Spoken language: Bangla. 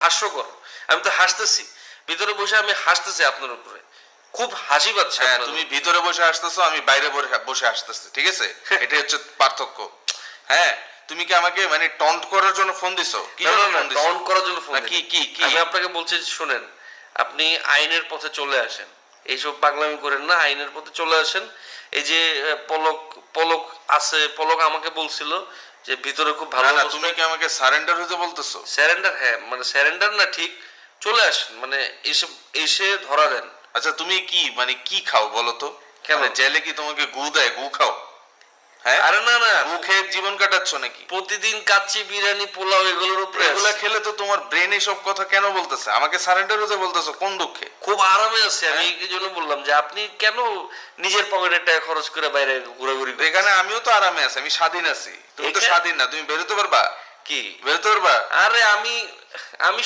হাস্যকর। আমি তো হাসতেছি, ভিতরে বসে আমি হাসতেছি আপনার উপরে, খুব হাসি পাচ্ছে। হ্যাঁ, আপনার তুমি উপরে। ভিতরে বসে আসতেছো, আমি বাইরে বসে আসতেছি, ঠিক আছে? এটাই হচ্ছে পার্থক্য। হ্যাঁ, তুমি কি আমাকে মানে টন্ট করার জন্য ফোন দিছো? কি না, জন্য না, না, ফোন দিছো? ডাউন করার জন্য ফোন না, দিইনি। কি আমি আপনাকে বলছি যে, শুনেন, আপনি আইনের পথে চলে আসেন, এইসব পাগলামি করেন না, আইনের পথে চলে আসেন। এই যে পলক পলক আছে, পলক আমাকে বলছিল যে ভিতরে খুব ভালো না না, অবস্থা। তুমি কি আমাকে সারেন্ডার হতে বলতেছো? স্যারেন্ডার, হ্যাঁ, মানে স্যারেন্ডার না, ঠিক চলে আসেন, মানে এসে এসে ধরা দেন। আচ্ছা, তুমি কি মানে কি খাও বলো তো? কেন? মানে জেলে কি তোমাকে গু দেয়? গু খাও? হ্যাঁ, আরে না, না, গু খেয়ে জীবন কাটাচ্ছ নাকি? প্রতিদিন কাচ্চি, বিরিয়ানি, পোলাও এগুলোর উপরে এগুলা আছি। খেলে তো তোমার ব্রেন এসব কথা কেন বলতেছে? আমাকে সারেন্ডার হতে বলতেছো কোন দুঃখে? খুব আরামে আছে, আমি এই জন্য বললাম যে আপনি কেন নিজের পকেটের টাকা খরচ করে বাইরে ঘোরাঘুরি তো করেন? এখানে আমিও তো আরামে আছি, আমি স্বাধীন আছি। তুমি তো এখানে- স্বাধীন না, তুমি বেরোতে পারবা? কি? বেরোতে পারবা? আরে আমি আমি